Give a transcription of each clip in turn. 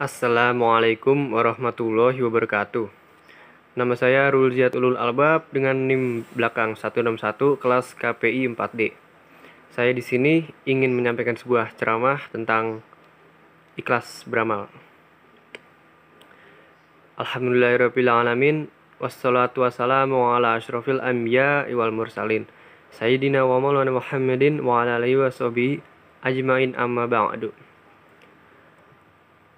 Assalamualaikum warahmatullahi wabarakatuh. Nama saya Rulziat Ulul Albab dengan NIM belakang 161 kelas KPI 4D. Saya di sini ingin menyampaikan sebuah ceramah tentang ikhlas beramal. Alhamdulillahirrabbilalamin. Wassalatu wassalamu ala asyrafil anbiya wal mursalin Sayyidina wa maulana Muhammadin wa ala alihi wa sahbihi ajmain amma ba'du.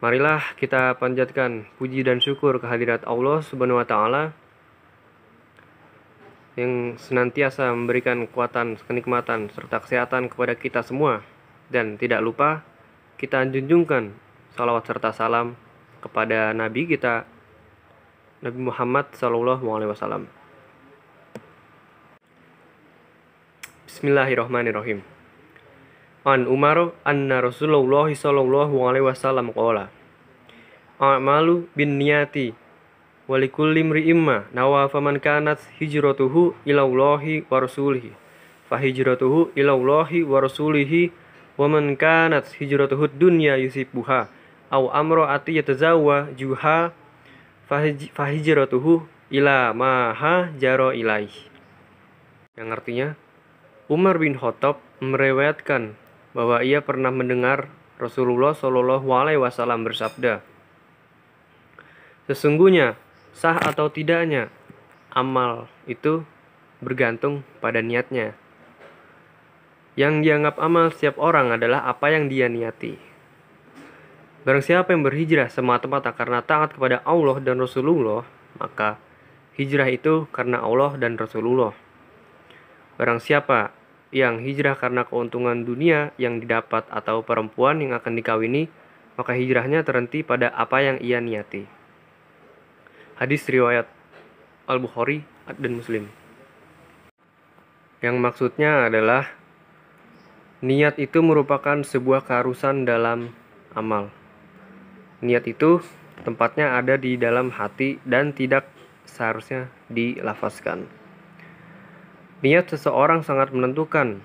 Marilah kita panjatkan puji dan syukur kehadirat Allah Subhanahu wa taala yang senantiasa memberikan kekuatan, kenikmatan serta kesehatan kepada kita semua, dan tidak lupa kita junjungkan salawat serta salam kepada Nabi kita Nabi Muhammad SAW. Bismillahirrahmanirrahim. An Umar anna Rasulullah sallallahu alaihi wasallam qala a'malu bin niyati wa likulli imri'in ma nawa faman kanat hijratuhu ila Allahi wa rasulihi fa hijratuhu ila Allahi wa rasulihi wa man kanat hijratuhu dunya yusibuha aw amra'ati yatazawwa juha fa hijratuhu ila ma hajara ilaihi. Yang artinya, Umar bin Khattab meriwayatkan bahwa ia pernah mendengar Rasulullah Shallallahu Alaihi Wasallam bersabda, sesungguhnya sah atau tidaknya amal itu bergantung pada niatnya. Yang dianggap amal setiap orang adalah apa yang dia niati. Barang siapa yang berhijrah semata-mata karena taat kepada Allah dan Rasulullah, maka hijrah itu karena Allah dan Rasulullah. Barang siapa yang hijrah karena keuntungan dunia yang didapat atau perempuan yang akan dikawini, maka hijrahnya terhenti pada apa yang ia niati. Hadis riwayat Al-Bukhari dan Muslim. Yang maksudnya adalah niat itu merupakan sebuah keharusan dalam amal. Niat itu tempatnya ada di dalam hati dan tidak seharusnya dilafazkan. Niat seseorang sangat menentukan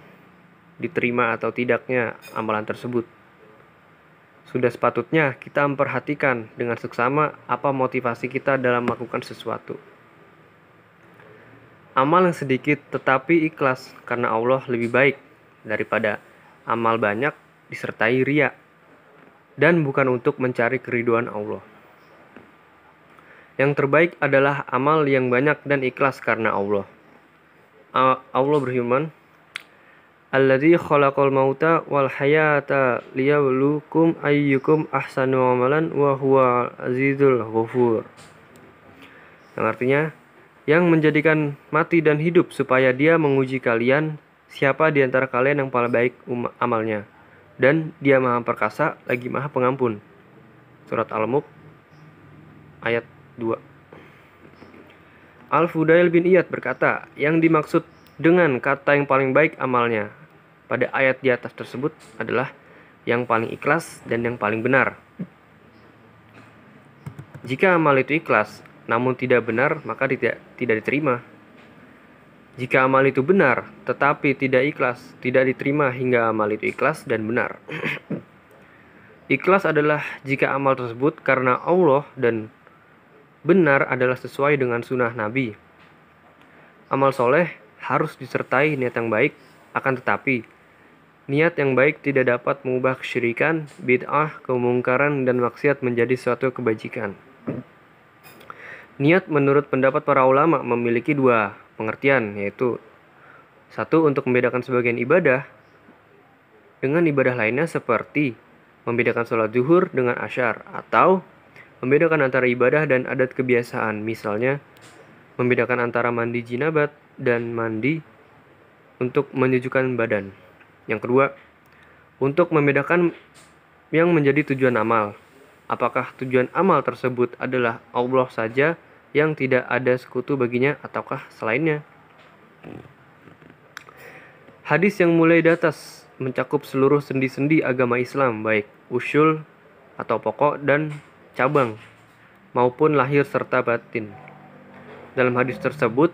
diterima atau tidaknya amalan tersebut. Sudah sepatutnya kita memperhatikan dengan seksama apa motivasi kita dalam melakukan sesuatu. Amal yang sedikit tetapi ikhlas karena Allah lebih baik daripada amal banyak disertai riya dan bukan untuk mencari keridhaan Allah. Yang terbaik adalah amal yang banyak dan ikhlas karena Allah. Allah berfirman, Alladzi khalaqal mauta wal hayata liyabluwakum ayyukum ahsanu amalan wa huwa azizul ghafur. Yang artinya, yang menjadikan mati dan hidup supaya dia menguji kalian siapa di antara kalian yang paling baik amalnya, dan dia maha perkasa lagi maha pengampun. Surat Al-Mulk ayat 2. Al-Fudail bin Iyad berkata, yang dimaksud dengan kata yang paling baik amalnya pada ayat di atas tersebut adalah yang paling ikhlas dan yang paling benar. Jika amal itu ikhlas namun tidak benar, maka tidak diterima. Jika amal itu benar tetapi tidak ikhlas, tidak diterima hingga amal itu ikhlas dan benar. Ikhlas adalah jika amal tersebut karena Allah dan benar adalah sesuai dengan sunnah Nabi. Amal soleh harus disertai niat yang baik, akan tetapi niat yang baik tidak dapat mengubah kesyirikan, bid'ah, kemungkaran, dan maksiat menjadi suatu kebajikan. Niat menurut pendapat para ulama memiliki dua pengertian, yaitu satu, untuk membedakan sebagian ibadah dengan ibadah lainnya seperti membedakan sholat zuhur dengan asyar, atau membedakan antara ibadah dan adat kebiasaan, misalnya membedakan antara mandi jinabat dan mandi untuk menyejukkan badan. Yang kedua, untuk membedakan yang menjadi tujuan amal. Apakah tujuan amal tersebut adalah Allah saja yang tidak ada sekutu baginya ataukah selainnya? Hadis yang mulai di atas mencakup seluruh sendi-sendi agama Islam, baik usul atau pokok dan cabang maupun lahir serta batin. Dalam hadis tersebut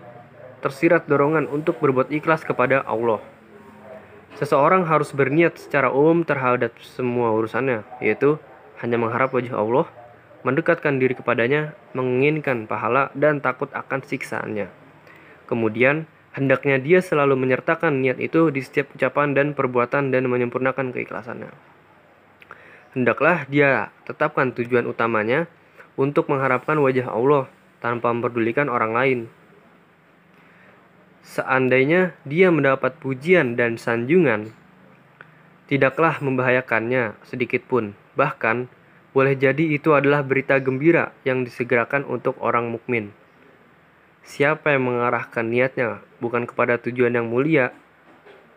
tersirat dorongan untuk berbuat ikhlas kepada Allah. Seseorang harus berniat secara umum terhadap semua urusannya, yaitu hanya mengharap wajah Allah, mendekatkan diri kepadanya, menginginkan pahala dan takut akan siksaannya. Kemudian, hendaknya dia selalu menyertakan niat itu di setiap ucapan dan perbuatan dan menyempurnakan keikhlasannya. Hendaklah dia tetapkan tujuan utamanya untuk mengharapkan wajah Allah tanpa memperdulikan orang lain. Seandainya dia mendapat pujian dan sanjungan, tidaklah membahayakannya sedikit pun. Bahkan, boleh jadi itu adalah berita gembira yang disegerakan untuk orang mukmin. Siapa yang mengarahkan niatnya bukan kepada tujuan yang mulia,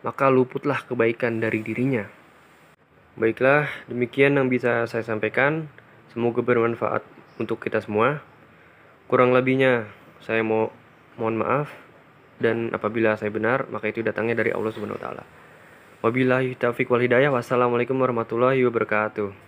maka luputlah kebaikan dari dirinya. Baiklah, demikian yang bisa saya sampaikan. Semoga bermanfaat untuk kita semua. Kurang lebihnya, saya mohon maaf. Dan apabila saya benar, maka itu datangnya dari Allah Subhanahu wa taala. Wabillahi taufiq wal hidayah. Wassalamualaikum warahmatullahi wabarakatuh.